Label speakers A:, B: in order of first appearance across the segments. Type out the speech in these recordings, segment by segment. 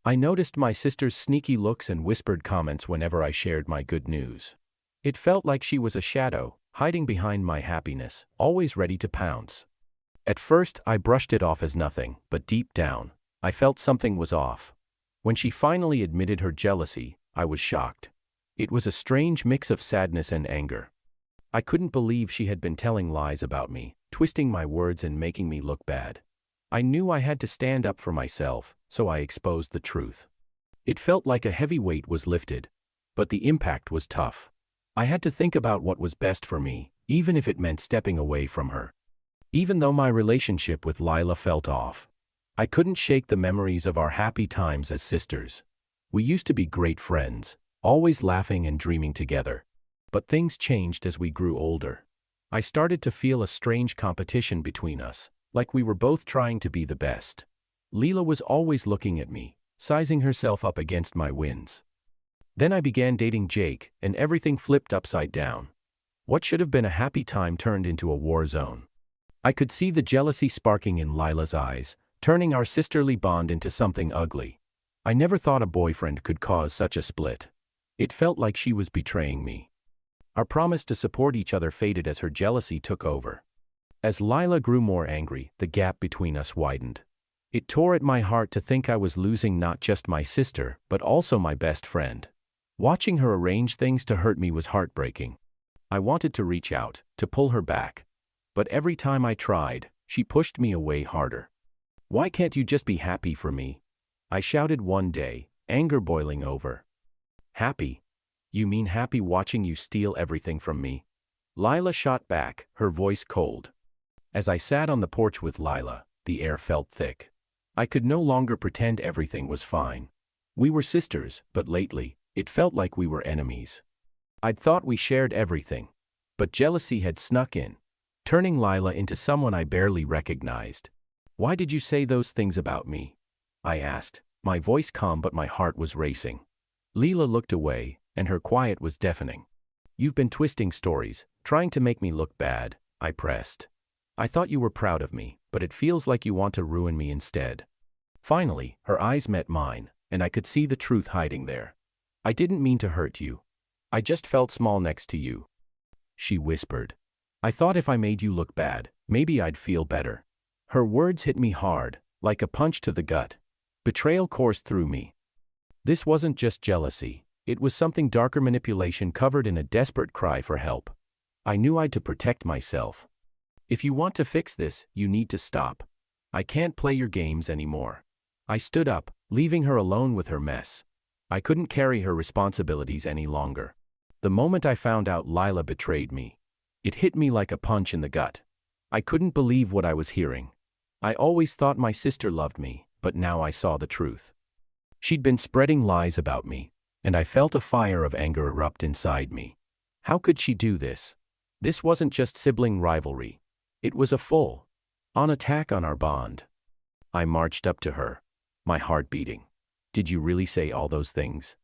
A: I noticed my sister's sneaky looks and whispered comments whenever I shared my good news. It felt like she was a shadow, hiding behind my happiness, always ready to pounce. At first, I brushed it off as nothing, but deep down, I felt something was off. When she finally admitted her jealousy, I was shocked. It was a strange mix of sadness and anger. I couldn't believe she had been telling lies about me, twisting my words and making me look bad. I knew I had to stand up for myself, so I exposed the truth. It felt like a heavy weight was lifted, but the impact was tough. I had to think about what was best for me, even if it meant stepping away from her. Even though my relationship with Lila felt off, I couldn't shake the memories of our happy times as sisters. We used to be great friends, always laughing and dreaming together. But things changed as we grew older. I started to feel a strange competition between us, like we were both trying to be the best. Lila was always looking at me, sizing herself up against my wins. Then I began dating Jake, and everything flipped upside down. What should have been a happy time turned into a war zone. I could see the jealousy sparking in Lila's eyes, turning our sisterly bond into something ugly. I never thought a boyfriend could cause such a split. It felt like she was betraying me. Our promise to support each other faded as her jealousy took over. As Lila grew more angry, the gap between us widened. It tore at my heart to think I was losing not just my sister, but also my best friend. Watching her arrange things to hurt me was heartbreaking. I wanted to reach out, to pull her back. But every time I tried, she pushed me away harder. "Why can't you just be happy for me?" I shouted one day, anger boiling over. "Happy? You mean happy watching you steal everything from me?" Lila shot back, her voice cold. As I sat on the porch with Lila, the air felt thick. I could no longer pretend everything was fine. We were sisters, but lately, it felt like we were enemies. I'd thought we shared everything, but jealousy had snuck in, turning Lila into someone I barely recognized. "Why did you say those things about me?" I asked, my voice calm but my heart was racing. Lila looked away, and her quiet was deafening. "You've been twisting stories, trying to make me look bad," I pressed. "I thought you were proud of me, but it feels like you want to ruin me instead." Finally, her eyes met mine, and I could see the truth hiding there. "I didn't mean to hurt you. I just felt small next to you," she whispered. "I thought if I made you look bad, maybe I'd feel better." Her words hit me hard, like a punch to the gut. Betrayal coursed through me. This wasn't just jealousy. It was something darker, manipulation covered in a desperate cry for help. I knew I'd to protect myself. "If you want to fix this, you need to stop. I can't play your games anymore." I stood up, leaving her alone with her mess. I couldn't carry her responsibilities any longer. The moment I found out Lila betrayed me, it hit me like a punch in the gut. I couldn't believe what I was hearing. I always thought my sister loved me, but now I saw the truth. She'd been spreading lies about me, and I felt a fire of anger erupt inside me. How could she do this? This wasn't just sibling rivalry. It was a full-on attack on our bond. I marched up to her, my heart beating. "Did you really say all those things?"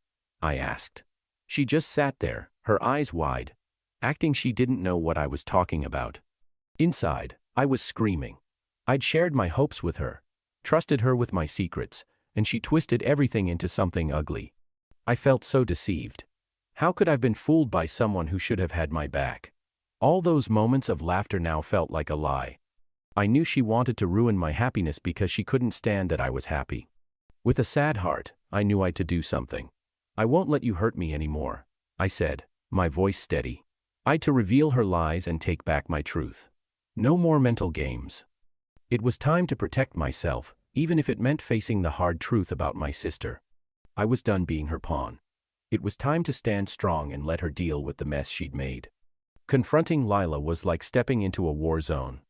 A: I asked. She just sat there, her eyes wide, acting she didn't know what I was talking about. Inside, I was screaming. I'd shared my hopes with her, trusted her with my secrets, and she twisted everything into something ugly. I felt so deceived. How could I have been fooled by someone who should have had my back? All those moments of laughter now felt like a lie. I knew she wanted to ruin my happiness because she couldn't stand that I was happy. With a sad heart, I knew I'd to do something. "I won't let you hurt me anymore," I said, my voice steady. I'd to reveal her lies and take back my truth. No more mental games. It was time to protect myself, even if it meant facing the hard truth about my sister. I was done being her pawn. It was time to stand strong and let her deal with the mess she'd made. Confronting Lila was like stepping into a war zone.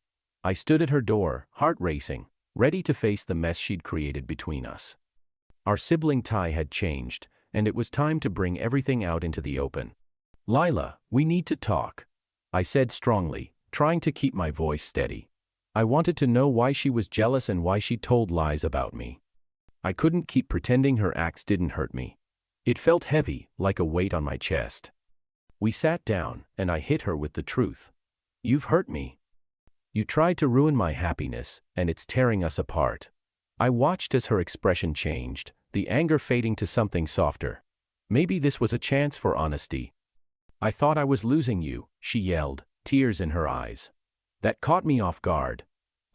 A: I stood at her door, heart racing, ready to face the mess she'd created between us. Our sibling tie had changed, and it was time to bring everything out into the open. "Lila, we need to talk," I said strongly, trying to keep my voice steady. I wanted to know why she was jealous and why she told lies about me. I couldn't keep pretending her acts didn't hurt me. It felt heavy, like a weight on my chest. We sat down, and I hit her with the truth. "You've hurt me. You tried to ruin my happiness, and it's tearing us apart." I watched as her expression changed, the anger fading to something softer. Maybe this was a chance for honesty. "I thought I was losing you," she yelled, tears in her eyes. That caught me off guard.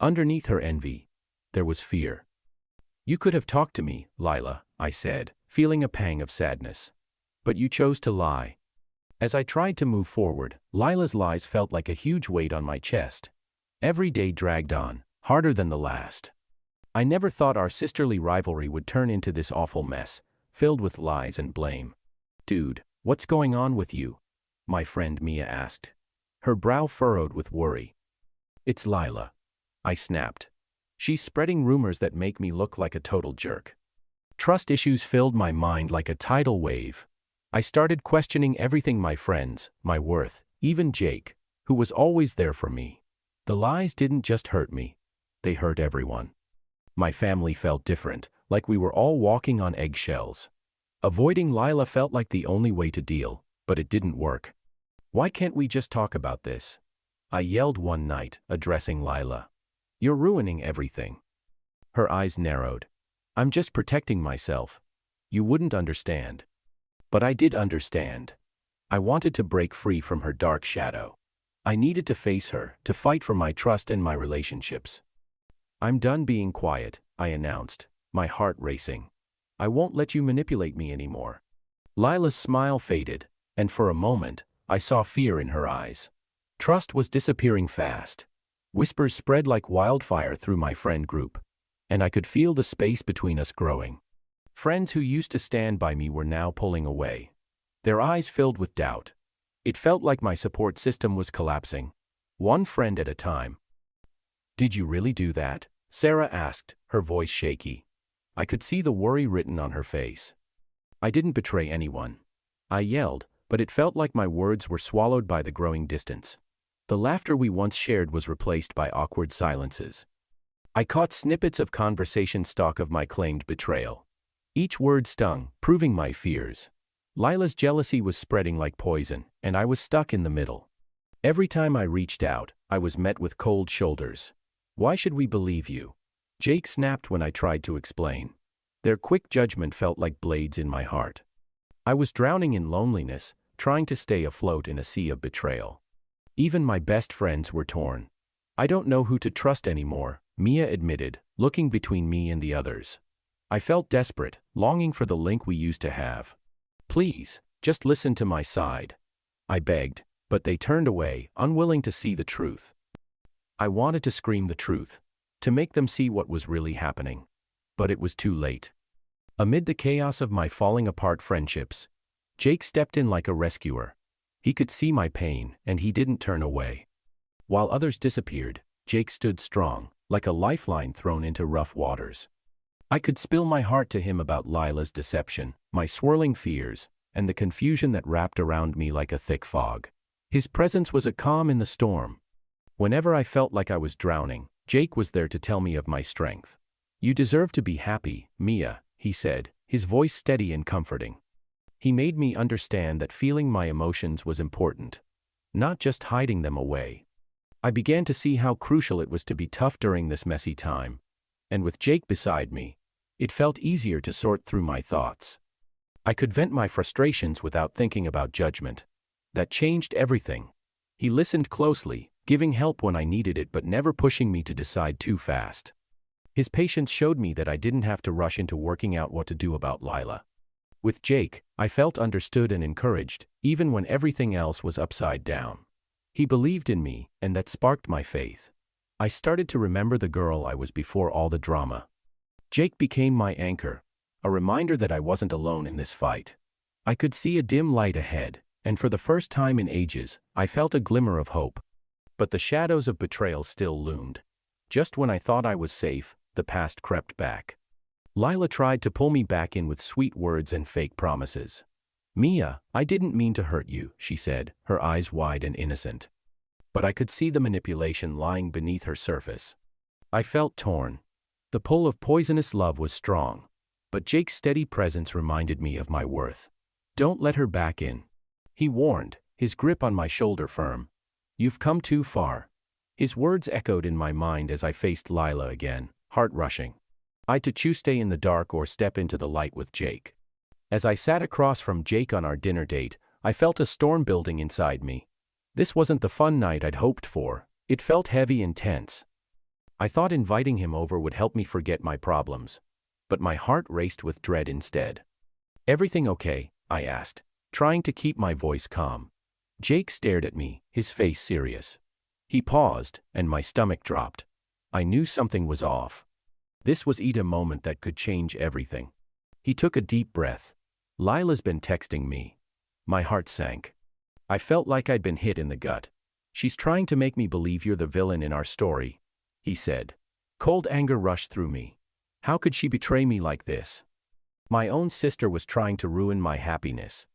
A: Underneath her envy, there was fear. "You could have talked to me, Lila," I said, feeling a pang of sadness. "But you chose to lie." As I tried to move forward, Lila's lies felt like a huge weight on my chest. Every day dragged on, harder than the last. I never thought our sisterly rivalry would turn into this awful mess, filled with lies and blame. "Dude, what's going on with you?" my friend Mia asked. Her brow furrowed with worry. "It's Lila," I snapped. "She's spreading rumors that make me look like a total jerk." Trust issues filled my mind like a tidal wave. I started questioning everything: my friends, my worth, even Jake, who was always there for me. The lies didn't just hurt me, they hurt everyone. My family felt different, like we were all walking on eggshells. Avoiding Lila felt like the only way to deal, but it didn't work. "Why can't we just talk about this?" I yelled one night, addressing Lila. "You're ruining everything." Her eyes narrowed. "I'm just protecting myself. You wouldn't understand." But I did understand. I wanted to break free from her dark shadow. I needed to face her, to fight for my trust and my relationships. "I'm done being quiet," I announced, my heart racing. "I won't let you manipulate me anymore." Lila's smile faded, and for a moment, I saw fear in her eyes. Trust was disappearing fast. Whispers spread like wildfire through my friend group, and I could feel the space between us growing. Friends who used to stand by me were now pulling away, their eyes filled with doubt. It felt like my support system was collapsing, one friend at a time. "Did you really do that?" Sarah asked, her voice shaky. I could see the worry written on her face. "I didn't betray anyone," I yelled, but it felt like my words were swallowed by the growing distance. The laughter we once shared was replaced by awkward silences. I caught snippets of conversation stock of my claimed betrayal. Each word stung, proving my fears. Lila's jealousy was spreading like poison, and I was stuck in the middle. Every time I reached out, I was met with cold shoulders. "Why should we believe you?" Jake snapped when I tried to explain. Their quick judgment felt like blades in my heart. I was drowning in loneliness, trying to stay afloat in a sea of betrayal. Even my best friends were torn. "I don't know who to trust anymore," Mia admitted, looking between me and the others. I felt desperate, longing for the link we used to have. "Please, just listen to my side," I begged, but they turned away, unwilling to see the truth. I wanted to scream the truth, to make them see what was really happening. But it was too late. Amid the chaos of my falling apart friendships, Jake stepped in like a rescuer. He could see my pain, and he didn't turn away. While others disappeared, Jake stood strong, like a lifeline thrown into rough waters. I could spill my heart to him about Lila's deception, my swirling fears, and the confusion that wrapped around me like a thick fog. His presence was a calm in the storm. Whenever I felt like I was drowning, Jake was there to tell me of my strength. "You deserve to be happy, Mia," he said, his voice steady and comforting. He made me understand that feeling my emotions was important, not just hiding them away. I began to see how crucial it was to be tough during this messy time. And with Jake beside me, it felt easier to sort through my thoughts. I could vent my frustrations without thinking about judgment. That changed everything. He listened closely, giving help when I needed it but never pushing me to decide too fast. His patience showed me that I didn't have to rush into working out what to do about Lila. With Jake, I felt understood and encouraged, even when everything else was upside down. He believed in me, and that sparked my faith. I started to remember the girl I was before all the drama. Jake became my anchor, a reminder that I wasn't alone in this fight. I could see a dim light ahead, and for the first time in ages, I felt a glimmer of hope. But the shadows of betrayal still loomed. Just when I thought I was safe, the past crept back. Lila tried to pull me back in with sweet words and fake promises. "Mia, I didn't mean to hurt you," she said, her eyes wide and innocent. But I could see the manipulation lying beneath her surface. I felt torn. The pull of poisonous love was strong, but Jake's steady presence reminded me of my worth. "Don't let her back in," he warned, his grip on my shoulder firm. "You've come too far." His words echoed in my mind as I faced Lila again, heart rushing. I had to choose stay in the dark or step into the light with Jake. As I sat across from Jake on our dinner date, I felt a storm building inside me. This wasn't the fun night I'd hoped for. It felt heavy and tense. I thought inviting him over would help me forget my problems. But my heart raced with dread instead. "Everything okay?" I asked, trying to keep my voice calm. Jake stared at me, his face serious. He paused, and my stomach dropped. I knew something was off. This was a moment that could change everything. He took a deep breath. "Lila's been texting me." My heart sank. I felt like I'd been hit in the gut. "She's trying to make me believe you're the villain in our story," he said. Cold anger rushed through me. How could she betray me like this? My own sister was trying to ruin my happiness.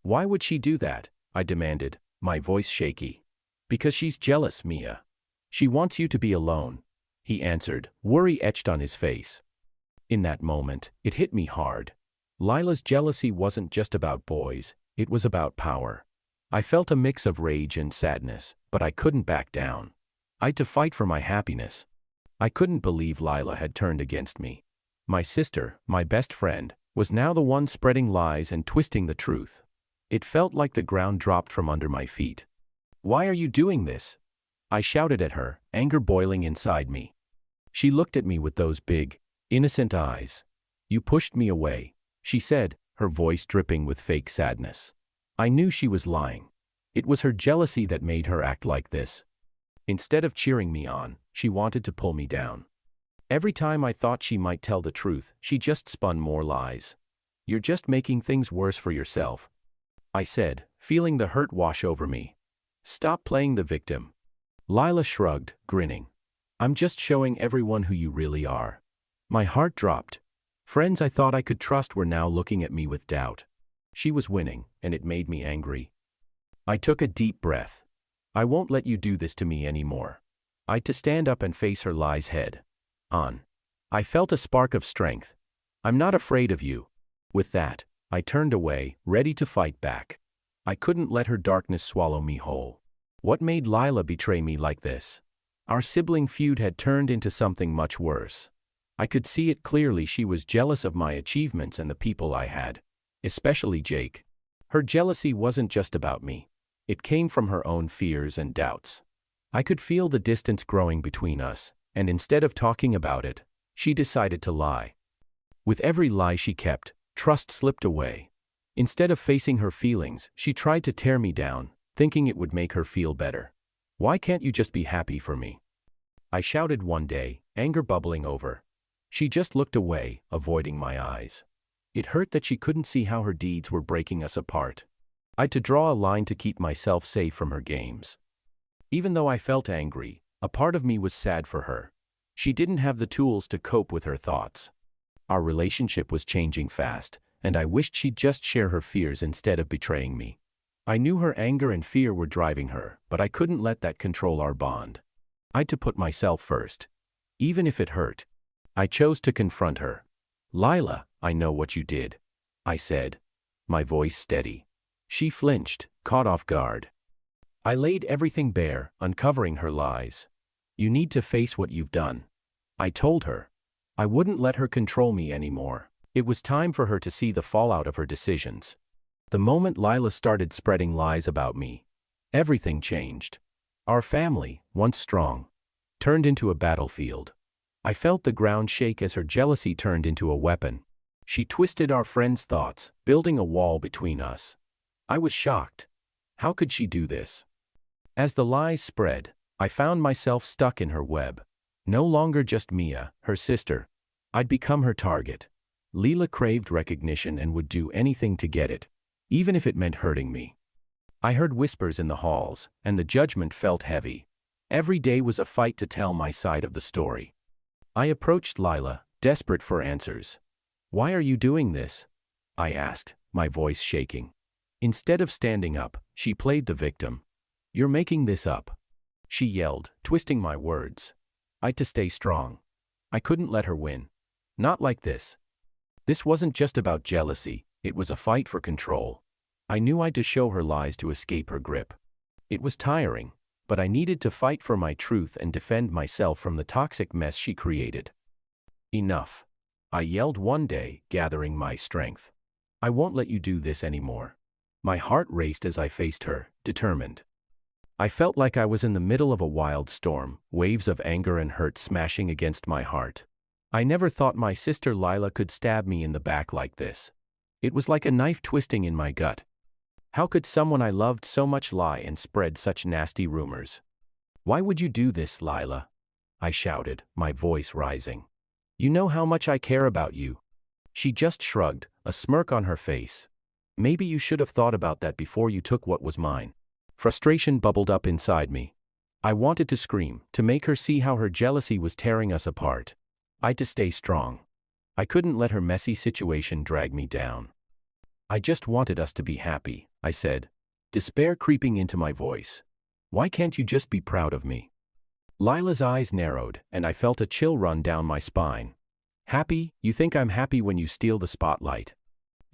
A: "Why would she do that?" I demanded, my voice shaky. "Because she's jealous, Mia. She wants you to be alone," he answered, worry etched on his face. In that moment, it hit me hard. Lila's jealousy wasn't just about boys, it was about power. I felt a mix of rage and sadness, but I couldn't back down. I had to fight for my happiness. I couldn't believe Lila had turned against me. My sister, my best friend, was now the one spreading lies and twisting the truth. It felt like the ground dropped from under my feet. "Why are you doing this?" I shouted at her, anger boiling inside me. She looked at me with those big, innocent eyes. "You pushed me away," she said, her voice dripping with fake sadness. I knew she was lying. It was her jealousy that made her act like this. Instead of cheering me on, she wanted to pull me down. Every time I thought she might tell the truth, she just spun more lies. "You're just making things worse for yourself," I said, feeling the hurt wash over me. "Stop playing the victim." Lila shrugged, grinning. "I'm just showing everyone who you really are." My heart dropped. Friends I thought I could trust were now looking at me with doubt. She was winning, and it made me angry. I took a deep breath. "I won't let you do this to me anymore." I had to stand up and face her lies head on. I felt a spark of strength. "I'm not afraid of you." With that, I turned away, ready to fight back. I couldn't let her darkness swallow me whole. What made Lila betray me like this? Our sibling feud had turned into something much worse. I could see it clearly. She was jealous of my achievements and the people I had. Especially Jake. Her jealousy wasn't just about me. It came from her own fears and doubts. I could feel the distance growing between us, and instead of talking about it, she decided to lie. With every lie she kept, trust slipped away. Instead of facing her feelings, she tried to tear me down, thinking it would make her feel better. "Why can't you just be happy for me?" I shouted one day, anger bubbling over. She just looked away, avoiding my eyes. It hurt that she couldn't see how her deeds were breaking us apart. I had to draw a line to keep myself safe from her games. Even though I felt angry, a part of me was sad for her. She didn't have the tools to cope with her thoughts. Our relationship was changing fast, and I wished she'd just share her fears instead of betraying me. I knew her anger and fear were driving her, but I couldn't let that control our bond. I had to put myself first. Even if it hurt. I chose to confront her. "Lila, I know what you did," I said, my voice steady. She flinched, caught off guard. I laid everything bare, uncovering her lies. "You need to face what you've done," I told her. I wouldn't let her control me anymore. It was time for her to see the fallout of her decisions. The moment Lila started spreading lies about me, everything changed. Our family, once strong, turned into a battlefield. I felt the ground shake as her jealousy turned into a weapon. She twisted our friends' thoughts, building a wall between us. I was shocked. How could she do this? As the lies spread, I found myself stuck in her web. No longer just Mia, her sister. I'd become her target. Lila craved recognition and would do anything to get it, even if it meant hurting me. I heard whispers in the halls, and the judgment felt heavy. Every day was a fight to tell my side of the story. I approached Lila, desperate for answers. "Why are you doing this?" I asked, my voice shaking. Instead of standing up, she played the victim. "You're making this up," she yelled, twisting my words. I had to stay strong. I couldn't let her win. Not like this. This wasn't just about jealousy, it was a fight for control. I knew I had to show her lies to escape her grip. It was tiring, but I needed to fight for my truth and defend myself from the toxic mess she created. Enough. I yelled one day, gathering my strength. I won't let you do this anymore. My heart raced as I faced her, determined. I felt like I was in the middle of a wild storm, waves of anger and hurt smashing against my heart. I never thought my sister Lila could stab me in the back like this. It was like a knife twisting in my gut. How could someone I loved so much lie and spread such nasty rumors? Why would you do this, Lila? I shouted, my voice rising. You know how much I care about you. She just shrugged, a smirk on her face. Maybe you should have thought about that before you took what was mine. Frustration bubbled up inside me. I wanted to scream, to make her see how her jealousy was tearing us apart. I had to stay strong. I couldn't let her messy situation drag me down. I just wanted us to be happy, I said, despair creeping into my voice. Why can't you just be proud of me? Lila's eyes narrowed, and I felt a chill run down my spine. Happy? You think I'm happy when you steal the spotlight?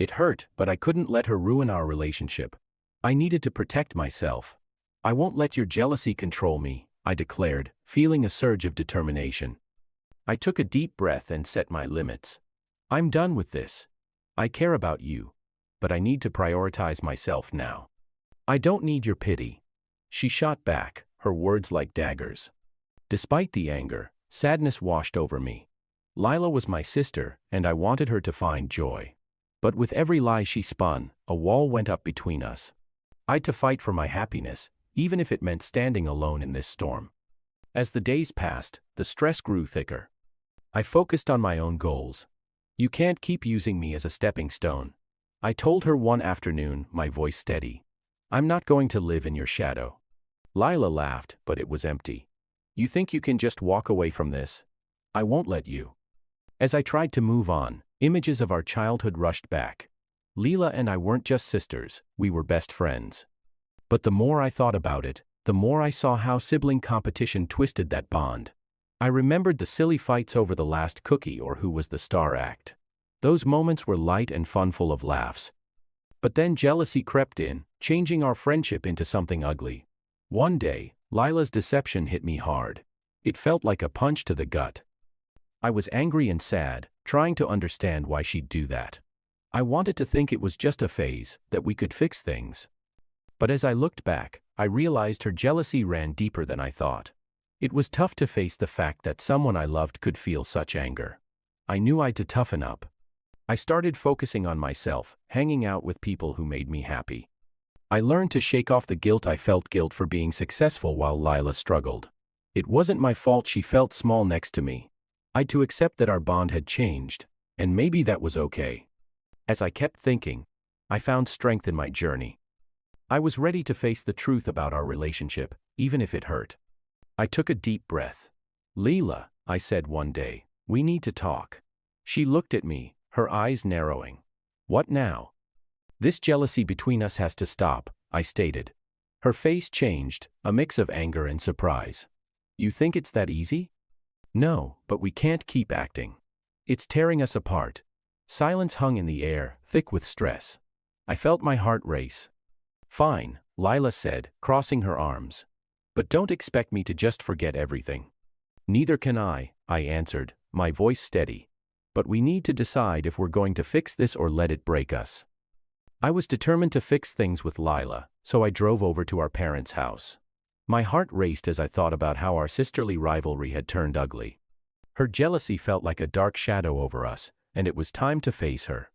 A: It hurt, but I couldn't let her ruin our relationship. I needed to protect myself. I won't let your jealousy control me, I declared, feeling a surge of determination. I took a deep breath and set my limits. I'm done with this. I care about you, but I need to prioritize myself now. I don't need your pity. She shot back, her words like daggers. Despite the anger, sadness washed over me. Lila was my sister, and I wanted her to find joy. But with every lie she spun, a wall went up between us. I had to fight for my happiness, even if it meant standing alone in this storm. As the days passed, the stress grew thicker. I focused on my own goals. You can't keep using me as a stepping stone. I told her one afternoon, my voice steady. I'm not going to live in your shadow. Lila laughed, but it was empty. You think you can just walk away from this? I won't let you. As I tried to move on, images of our childhood rushed back. Lila and I weren't just sisters, we were best friends. But the more I thought about it, the more I saw how sibling competition twisted that bond. I remembered the silly fights over the last cookie or who was the star act. Those moments were light and fun, full of laughs. But then jealousy crept in, changing our friendship into something ugly. One day, Lila's deception hit me hard. It felt like a punch to the gut. I was angry and sad, trying to understand why she'd do that. I wanted to think it was just a phase, that we could fix things. But as I looked back, I realized her jealousy ran deeper than I thought. It was tough to face the fact that someone I loved could feel such anger. I knew I had to toughen up. I started focusing on myself, hanging out with people who made me happy. I learned to shake off the guilt for being successful while Lila struggled. It wasn't my fault she felt small next to me. I had to accept that our bond had changed, and maybe that was okay. As I kept thinking, I found strength in my journey. I was ready to face the truth about our relationship, even if it hurt. I took a deep breath. Lila, I said one day, we need to talk. She looked at me, her eyes narrowing. What now? This jealousy between us has to stop, I stated. Her face changed, a mix of anger and surprise. You think it's that easy? No, but we can't keep acting. It's tearing us apart. Silence hung in the air, thick with stress. I felt my heart race. Fine, Lila said, crossing her arms. But don't expect me to just forget everything. Neither can I answered, my voice steady. But we need to decide if we're going to fix this or let it break us. I was determined to fix things with Lila, so I drove over to our parents' house. My heart raced as I thought about how our sisterly rivalry had turned ugly. Her jealousy felt like a dark shadow over us, and it was time to face her.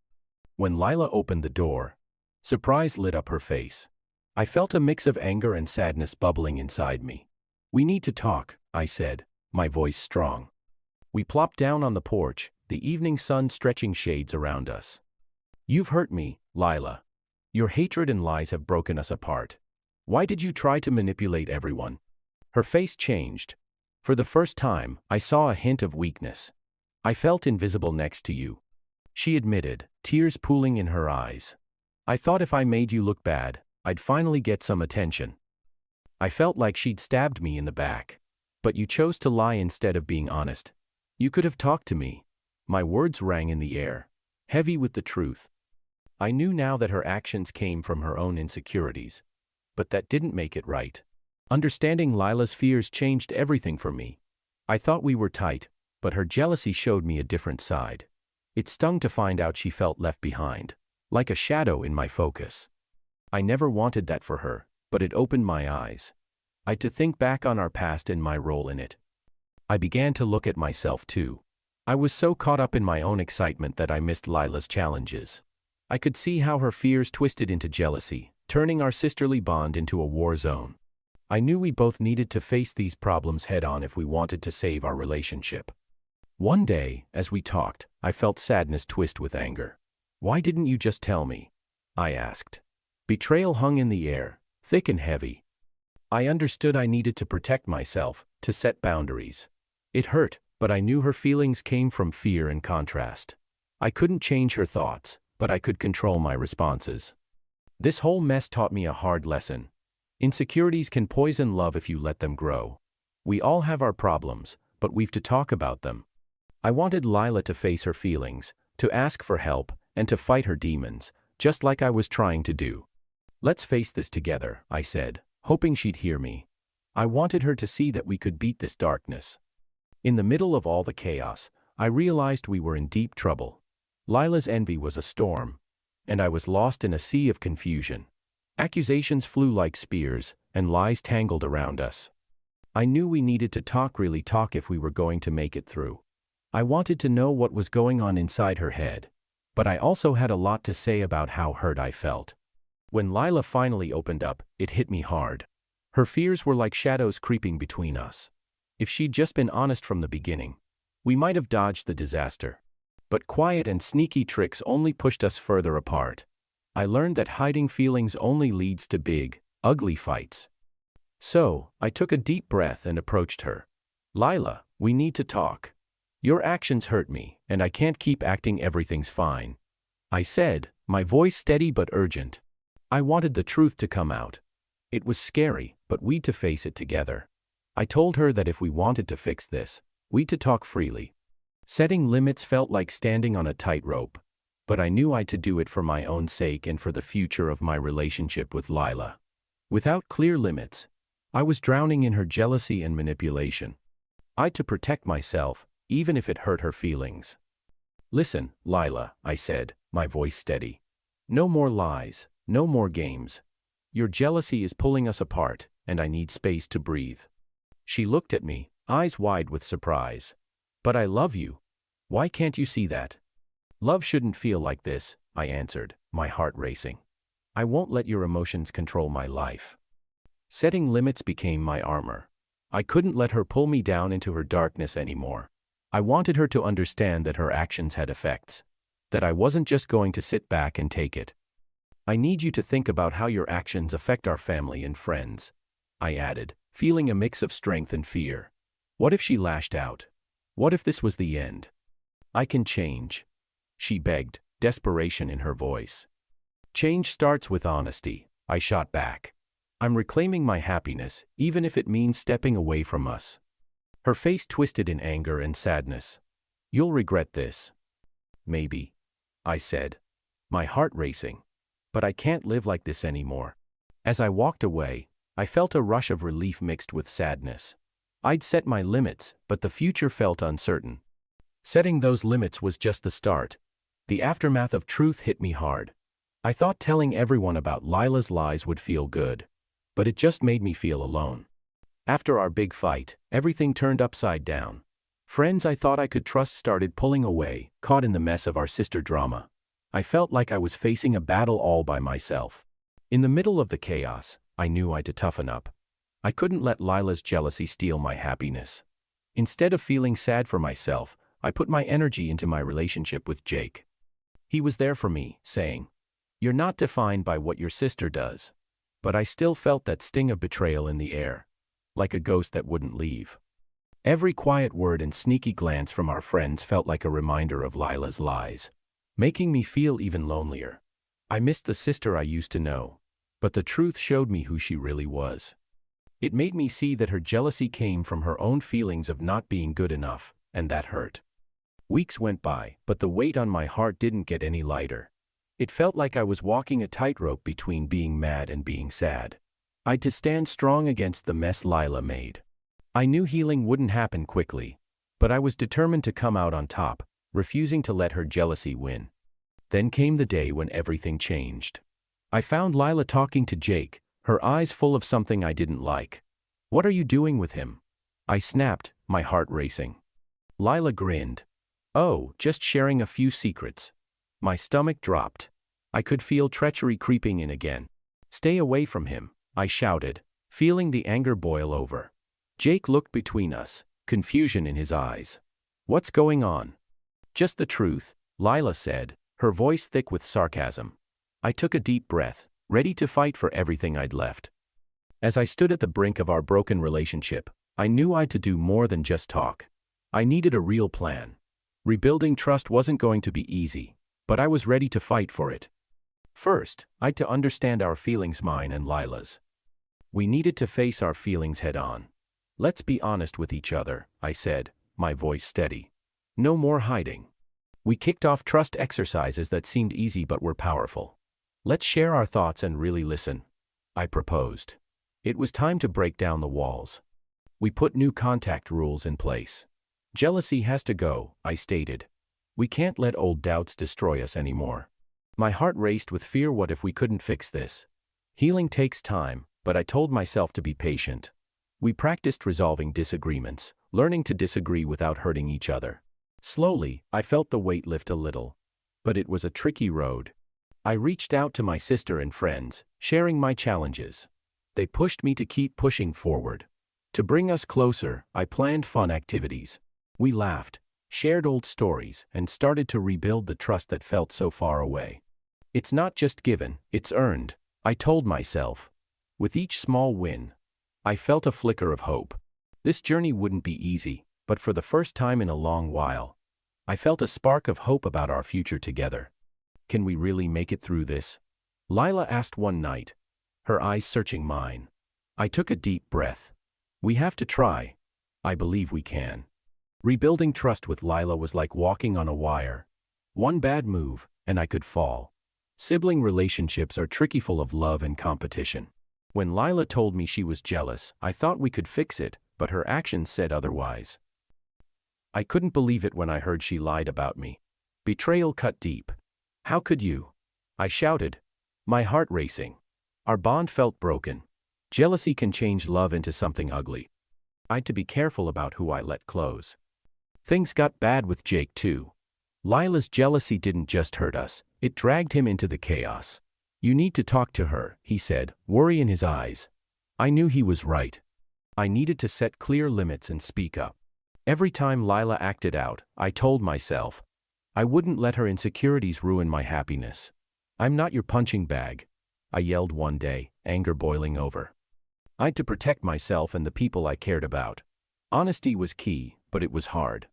A: When Lila opened the door, surprise lit up her face. I felt a mix of anger and sadness bubbling inside me. We need to talk, I said, my voice strong. We plopped down on the porch, the evening sun stretching shades around us. You've hurt me, Lila. Your hatred and lies have broken us apart. Why did you try to manipulate everyone? Her face changed. For the first time, I saw a hint of weakness. I felt invisible next to you. She admitted, tears pooling in her eyes. I thought if I made you look bad, I'd finally get some attention. I felt like she'd stabbed me in the back. But you chose to lie instead of being honest. You could have talked to me. My words rang in the air, heavy with the truth. I knew now that her actions came from her own insecurities. But that didn't make it right. Understanding Lila's fears changed everything for me. I thought we were tight, But her jealousy showed me a different side. It stung to find out she felt left behind, like a shadow in my focus. I never wanted that for her, but it opened my eyes. I had to think back on our past and my role in it. I began to look at myself too. I was so caught up in my own excitement that I missed Lila's challenges. I could see how her fears twisted into jealousy, turning our sisterly bond into a war zone. I knew we both needed to face these problems head-on if we wanted to save our relationship. One day, as we talked, I felt sadness twist with anger. "Why didn't you just tell me?" I asked. Betrayal hung in the air, thick and heavy. I understood I needed to protect myself, to set boundaries. It hurt, but I knew her feelings came from fear and contrast. I couldn't change her thoughts, but I could control my responses. This whole mess taught me a hard lesson. Insecurities can poison love if you let them grow. We all have our problems, but we've to talk about them. I wanted Lila to face her feelings, to ask for help, and to fight her demons, just like I was trying to do. "Let's face this together," I said, hoping she'd hear me. I wanted her to see that we could beat this darkness. In the middle of all the chaos, I realized we were in deep trouble. Lila's envy was a storm, and I was lost in a sea of confusion. Accusations flew like spears, and lies tangled around us. I knew we needed to really talk if we were going to make it through. I wanted to know what was going on inside her head, but I also had a lot to say about how hurt I felt. When Lila finally opened up, it hit me hard. Her fears were like shadows creeping between us. If she'd just been honest from the beginning, we might have dodged the disaster. But quiet and sneaky tricks only pushed us further apart. I learned that hiding feelings only leads to big, ugly fights. So, I took a deep breath and approached her. "Lila, we need to talk. Your actions hurt me, and I can't keep acting everything's fine," I said, my voice steady but urgent. I wanted the truth to come out. It was scary, but we'd to face it together. I told her that if we wanted to fix this, we'd to talk freely. Setting limits felt like standing on a tightrope, but I knew I had to do it for my own sake and for the future of my relationship with Lila. Without clear limits, I was drowning in her jealousy and manipulation. I had to protect myself, even if it hurt her feelings. "Listen, Lila," I said, my voice steady. "No more lies, no more games. Your jealousy is pulling us apart, and I need space to breathe." She looked at me, eyes wide with surprise. "But I love you. Why can't you see that?" "Love shouldn't feel like this," I answered, my heart racing. "I won't let your emotions control my life." Setting limits became my armor. I couldn't let her pull me down into her darkness anymore. I wanted her to understand that her actions had effects, that I wasn't just going to sit back and take it. "I need you to think about how your actions affect our family and friends," I added, feeling a mix of strength and fear. What if she lashed out? What if this was the end? "I can change," she begged, desperation in her voice. "Change starts with honesty," I shot back. "I'm reclaiming my happiness, even if it means stepping away from us." Her face twisted in anger and sadness. "You'll regret this." "Maybe," I said, my heart racing. "But I can't live like this anymore." As I walked away, I felt a rush of relief mixed with sadness. I'd set my limits, but the future felt uncertain. Setting those limits was just the start. The aftermath of truth hit me hard. I thought telling everyone about Lila's lies would feel good, but it just made me feel alone. After our big fight, everything turned upside down. Friends I thought I could trust started pulling away, caught in the mess of our sister drama. I felt like I was facing a battle all by myself. In the middle of the chaos, I knew I had to toughen up. I couldn't let Lila's jealousy steal my happiness. Instead of feeling sad for myself, I put my energy into my relationship with Jake. He was there for me, saying, "You're not defined by what your sister does." But I still felt that sting of betrayal in the air, like a ghost that wouldn't leave. Every quiet word and sneaky glance from our friends felt like a reminder of Lila's lies, making me feel even lonelier. I missed the sister I used to know, but the truth showed me who she really was. It made me see that her jealousy came from her own feelings of not being good enough, and that hurt. Weeks went by, but the weight on my heart didn't get any lighter. It felt like I was walking a tightrope between being mad and being sad. I had to stand strong against the mess Lila made. I knew healing wouldn't happen quickly, But I was determined to come out on top, refusing to let her jealousy win. Then came the day when everything changed. I found Lila talking to Jake, her eyes full of something I didn't like. "What are you doing with him?" I snapped, my heart racing. Lila grinned. "Oh, just sharing a few secrets." My stomach dropped. I could feel treachery creeping in again. "Stay away from him," I shouted, feeling the anger boil over. Jake looked between us, confusion in his eyes. "What's going on?" "Just the truth," Lila said, her voice thick with sarcasm. I took a deep breath, ready to fight for everything I'd left. As I stood at the brink of our broken relationship, I knew I had to do more than just talk. I needed a real plan. Rebuilding trust wasn't going to be easy, but I was ready to fight for it. First, I had to understand our feelings, mine and Lila's. We needed to face our feelings head on. "Let's be honest with each other," I said, my voice steady. "No more hiding." We kicked off trust exercises that seemed easy but were powerful. "Let's share our thoughts and really listen," I proposed. It was time to break down the walls. We put new contact rules in place. "Jealousy has to go," I stated. "We can't let old doubts destroy us anymore." My heart raced with fear. What if we couldn't fix this? Healing takes time, but I told myself to be patient. We practiced resolving disagreements, learning to disagree without hurting each other. Slowly, I felt the weight lift a little. But it was a tricky road. I reached out to my sister and friends, sharing my challenges. They pushed me to keep pushing forward. To bring us closer, I planned fun activities. We laughed, shared old stories, and started to rebuild the trust that felt so far away. "It's not just given, it's earned," I told myself. With each small win, I felt a flicker of hope. This journey wouldn't be easy, but for the first time in a long while, I felt a spark of hope about our future together. "Can we really make it through this?" Lila asked one night, her eyes searching mine. I took a deep breath. "We have to try. I believe we can." Rebuilding trust with Lila was like walking on a wire. One bad move, and I could fall. Sibling relationships are tricky, full of love and competition. When Lila told me she was jealous, I thought we could fix it, but her actions said otherwise. I couldn't believe it when I heard she lied about me. Betrayal cut deep. "How could you?" I shouted, my heart racing. Our bond felt broken. Jealousy can change love into something ugly. I had to be careful about who I let close. Things got bad with Jake too. Lila's jealousy didn't just hurt us, it dragged him into the chaos. "You need to talk to her," he said, worry in his eyes. I knew he was right. I needed to set clear limits and speak up. Every time Lila acted out, I told myself, I wouldn't let her insecurities ruin my happiness. "I'm not your punching bag," I yelled one day, anger boiling over. I had to protect myself and the people I cared about. Honesty was key, but it was hard.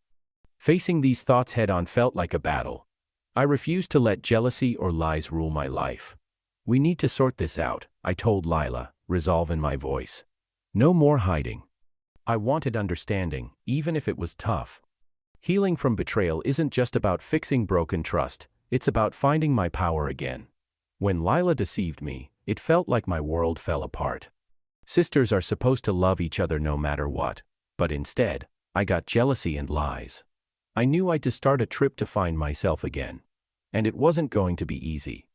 A: Facing these thoughts head-on felt like a battle. I refused to let jealousy or lies rule my life. "We need to sort this out," I told Lila, resolve in my voice. No more hiding. I wanted understanding, even if it was tough. Healing from betrayal isn't just about fixing broken trust, it's about finding my power again. When Lila deceived me, it felt like my world fell apart. Sisters are supposed to love each other no matter what, but instead, I got jealousy and lies. I knew I had to start a trip to find myself again. And it wasn't going to be easy.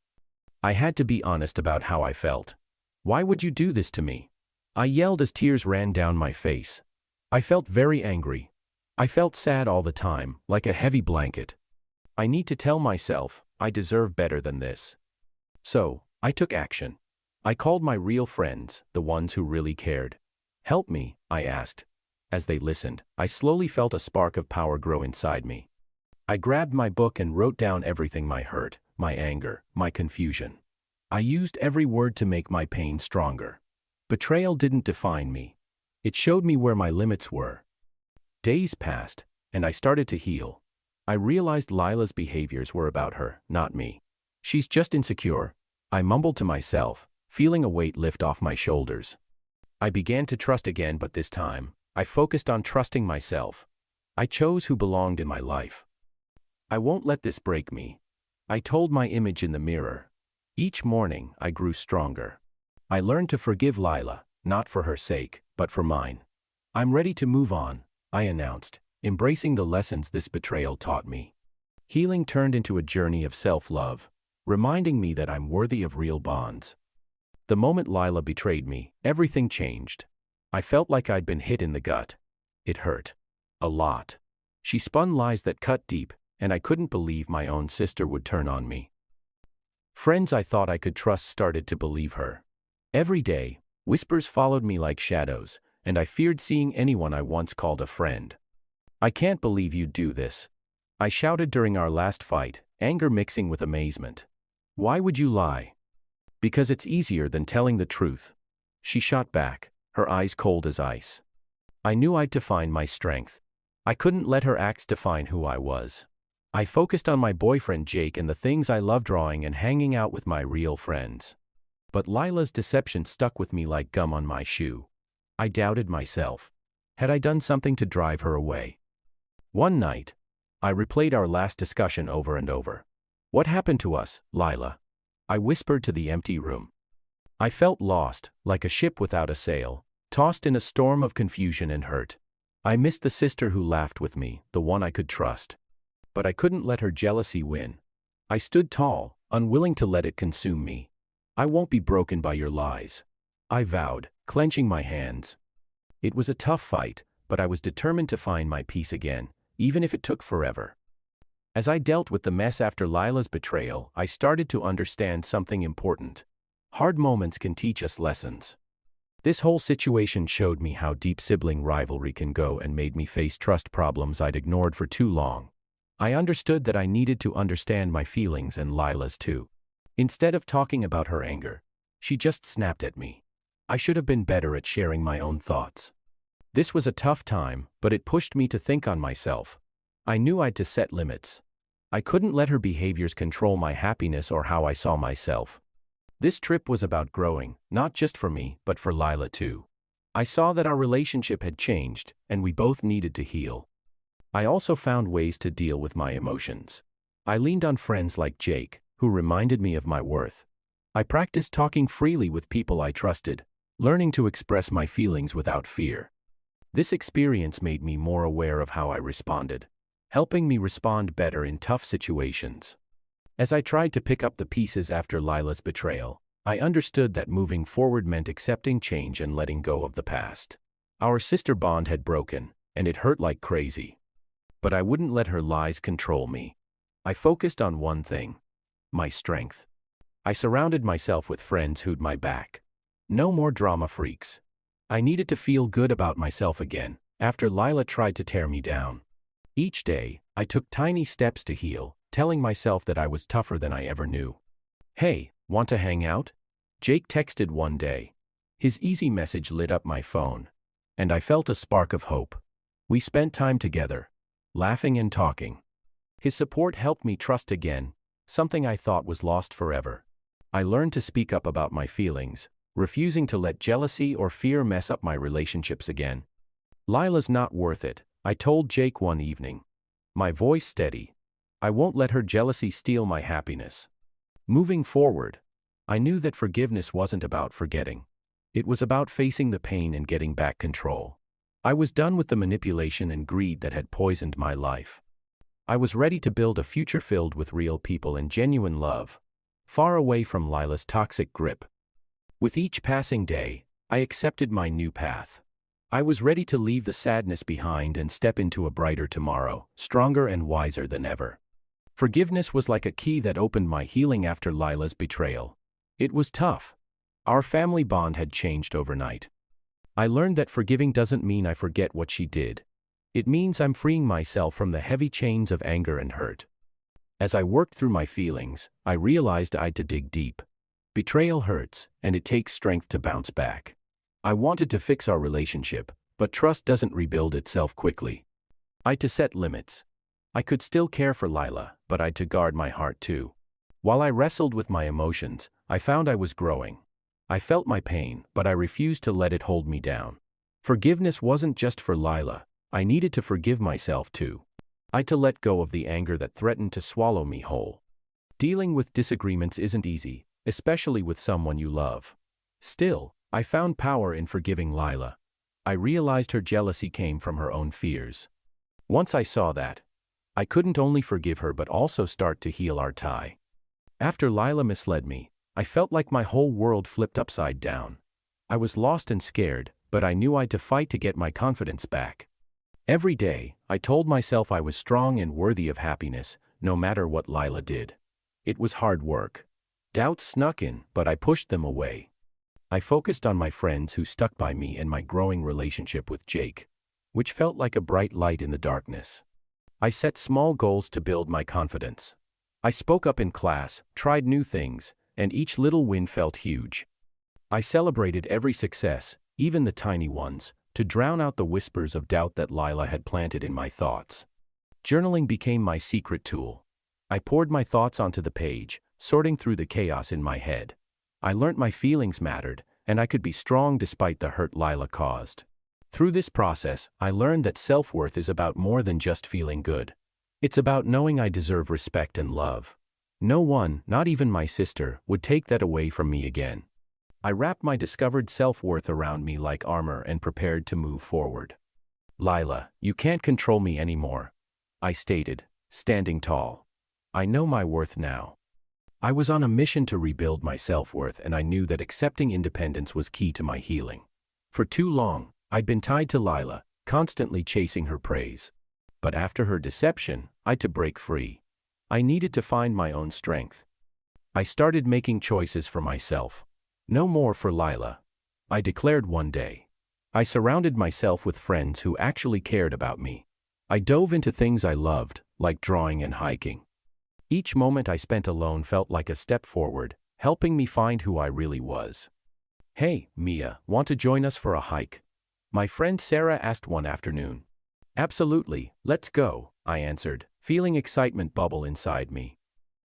A: I had to be honest about how I felt. "Why would you do this to me?" I yelled as tears ran down my face. I felt very angry. I felt sad all the time, like a heavy blanket. I need to tell myself, I deserve better than this. So, I took action. I called my real friends, the ones who really cared. "Help me," I asked. As they listened, I slowly felt a spark of power grow inside me. I grabbed my book and wrote down everything: my hurt, my anger, my confusion. I used every word to make my pain stronger. Betrayal didn't define me. It showed me where my limits were. Days passed, and I started to heal. I realized Lila's behaviors were about her, not me. "She's just insecure," I mumbled to myself, feeling a weight lift off my shoulders. I began to trust again, but this time, I focused on trusting myself. I chose who belonged in my life. "I won't let this break me," I told my image in the mirror. Each morning, I grew stronger. I learned to forgive Lila, not for her sake, but for mine. "I'm ready to move on," I announced, embracing the lessons this betrayal taught me. Healing turned into a journey of self-love, reminding me that I'm worthy of real bonds. The moment Lila betrayed me, everything changed. I felt like I'd been hit in the gut. It hurt. A lot. She spun lies that cut deep, and I couldn't believe my own sister would turn on me. Friends I thought I could trust started to believe her. Every day, whispers followed me like shadows, and I feared seeing anyone I once called a friend. "I can't believe you'd do this," I shouted during our last fight, anger mixing with amazement. "Why would you lie?" "Because it's easier than telling the truth," she shot back, her eyes cold as ice. I knew I'd to find my strength. I couldn't let her acts define who I was. I focused on my boyfriend Jake and the things I love, drawing and hanging out with my real friends. But Lila's deception stuck with me like gum on my shoe. I doubted myself. Had I done something to drive her away? One night, I replayed our last discussion over and over. "What happened to us, Lila?" I whispered to the empty room. I felt lost, like a ship without a sail, tossed in a storm of confusion and hurt. I missed the sister who laughed with me, the one I could trust. But I couldn't let her jealousy win. I stood tall, unwilling to let it consume me. "I won't be broken by your lies," I vowed, clenching my hands. It was a tough fight, but I was determined to find my peace again, even if it took forever. As I dealt with the mess after Lila's betrayal, I started to understand something important. Hard moments can teach us lessons. This whole situation showed me how deep sibling rivalry can go and made me face trust problems I'd ignored for too long. I understood that I needed to understand my feelings and Lila's too. Instead of talking about her anger, she just snapped at me. I should have been better at sharing my own thoughts. This was a tough time, but it pushed me to think on myself. I knew I'd to set limits. I couldn't let her behaviors control my happiness or how I saw myself. This trip was about growing, not just for me, but for Lila too. I saw that our relationship had changed, and we both needed to heal. I also found ways to deal with my emotions. I leaned on friends like Jake, who reminded me of my worth. I practiced talking freely with people I trusted, learning to express my feelings without fear. This experience made me more aware of how I responded, helping me respond better in tough situations. As I tried to pick up the pieces after Lila's betrayal, I understood that moving forward meant accepting change and letting go of the past. Our sister bond had broken, and it hurt like crazy. But I wouldn't let her lies control me. I focused on one thing: my strength. I surrounded myself with friends who'd my back. No more drama freaks. I needed to feel good about myself again, after Lila tried to tear me down. Each day, I took tiny steps to heal, telling myself that I was tougher than I ever knew. "Hey, want to hang out?" Jake texted one day. His easy message lit up my phone, and I felt a spark of hope. We spent time together, laughing and talking. His support helped me trust again, something I thought was lost forever. I learned to speak up about my feelings, refusing to let jealousy or fear mess up my relationships again. "Lila's not worth it," I told Jake one evening, my voice steady. "I won't let her jealousy steal my happiness." Moving forward, I knew that forgiveness wasn't about forgetting. It was about facing the pain and getting back control. I was done with the manipulation and greed that had poisoned my life. I was ready to build a future filled with real people and genuine love, far away from Lila's toxic grip. With each passing day, I accepted my new path. I was ready to leave the sadness behind and step into a brighter tomorrow, stronger and wiser than ever. Forgiveness was like a key that opened my healing after Lila's betrayal. It was tough. Our family bond had changed overnight. I learned that forgiving doesn't mean I forget what she did. It means I'm freeing myself from the heavy chains of anger and hurt. As I worked through my feelings, I realized I'd to dig deep. Betrayal hurts, and it takes strength to bounce back. I wanted to fix our relationship, but trust doesn't rebuild itself quickly. I'd to set limits. I could still care for Lila, but I'd to guard my heart too. While I wrestled with my emotions, I found I was growing. I felt my pain, but I refused to let it hold me down. Forgiveness wasn't just for Lila. I needed to forgive myself too. I'd to let go of the anger that threatened to swallow me whole. Dealing with disagreements isn't easy, especially with someone you love. Still, I found power in forgiving Lila. I realized her jealousy came from her own fears. Once I saw that, I couldn't only forgive her but also start to heal our tie. After Lila misled me, I felt like my whole world flipped upside down. I was lost and scared, but I knew I'd to fight to get my confidence back. Every day, I told myself I was strong and worthy of happiness, no matter what Lila did. It was hard work. Doubts snuck in, but I pushed them away. I focused on my friends who stuck by me and my growing relationship with Jake, which felt like a bright light in the darkness. I set small goals to build my confidence. I spoke up in class, tried new things, and each little win felt huge. I celebrated every success, even the tiny ones, to drown out the whispers of doubt that Lila had planted in my thoughts. Journaling became my secret tool. I poured my thoughts onto the page, sorting through the chaos in my head. I learnt my feelings mattered, and I could be strong despite the hurt Lila caused. Through this process, I learned that self-worth is about more than just feeling good. It's about knowing I deserve respect and love. No one, not even my sister, would take that away from me again. I wrapped my discovered self-worth around me like armor and prepared to move forward. Lila, you can't control me anymore, I stated, standing tall. I know my worth now. I was on a mission to rebuild my self-worth, and I knew that accepting independence was key to my healing. For too long, I'd been tied to Lila, constantly chasing her praise. But after her deception, I'd to break free. I needed to find my own strength. I started making choices for myself. No more for Lila, I declared one day. I surrounded myself with friends who actually cared about me. I dove into things I loved, like drawing and hiking. Each moment I spent alone felt like a step forward, helping me find who I really was. Hey, Mia, want to join us for a hike? My friend Sarah asked one afternoon. Absolutely, let's go, I answered, feeling excitement bubble inside me.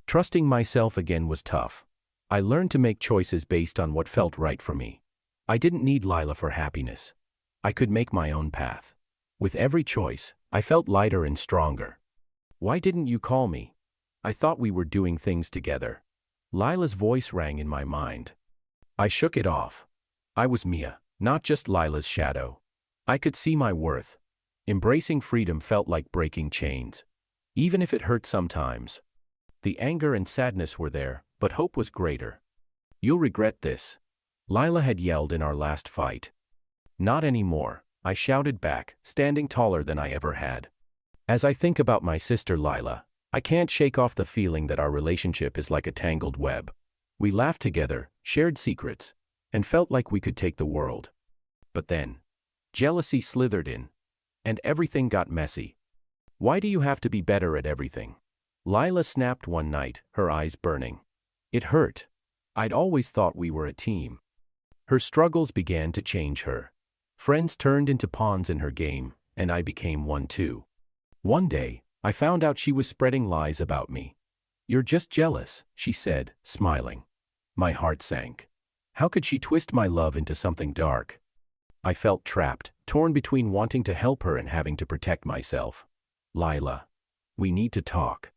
A: Trusting myself again was tough. I learned to make choices based on what felt right for me. I didn't need Lila for happiness. I could make my own path. With every choice, I felt lighter and stronger. Why didn't you call me? I thought we were doing things together. Lila's voice rang in my mind. I shook it off. I was Mia, not just Lila's shadow. I could see my worth. Embracing freedom felt like breaking chains, even if it hurt sometimes. The anger and sadness were there, but hope was greater. You'll regret this, Lila had yelled in our last fight. Not anymore, I shouted back, standing taller than I ever had. As I think about my sister Lila, I can't shake off the feeling that our relationship is like a tangled web. We laughed together, shared secrets, and felt like we could take the world. But then, jealousy slithered in, and everything got messy. Why do you have to be better at everything? Lila snapped one night, her eyes burning. It hurt. I'd always thought we were a team. Her struggles began to change her. Friends turned into pawns in her game, and I became one too. One day, I found out she was spreading lies about me. You're just jealous, she said, smiling. My heart sank. How could she twist my love into something dark? I felt trapped, torn between wanting to help her and having to protect myself. Lila, we need to talk,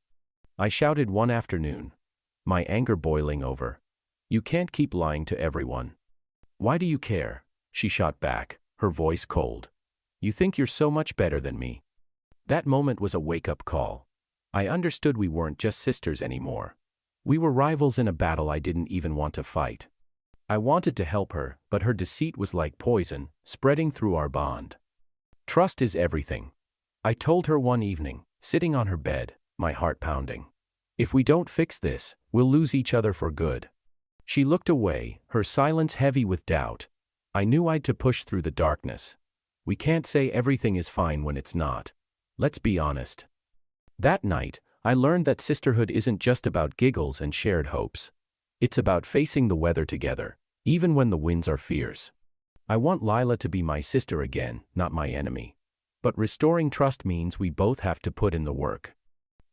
A: I shouted one afternoon, my anger boiling over. You can't keep lying to everyone. Why do you care? She shot back, her voice cold. You think you're so much better than me. That moment was a wake-up call. I understood we weren't just sisters anymore. We were rivals in a battle I didn't even want to fight. I wanted to help her, but her deceit was like poison, spreading through our bond. Trust is everything, I told her one evening, sitting on her bed, my heart pounding. If we don't fix this, we'll lose each other for good. She looked away, her silence heavy with doubt. I knew I'd to push through the darkness. We can't say everything is fine when it's not. Let's be honest. That night, I learned that sisterhood isn't just about giggles and shared hopes. It's about facing the weather together, even when the winds are fierce. I want Lila to be my sister again, not my enemy. But restoring trust means we both have to put in the work.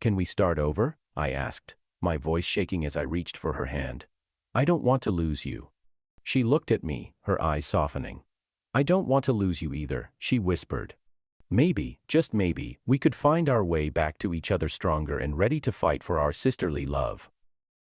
A: Can we start over? I asked, my voice shaking as I reached for her hand. I don't want to lose you. She looked at me, her eyes softening. I don't want to lose you either, she whispered. Maybe, just maybe, we could find our way back to each other stronger and ready to fight for our sisterly love.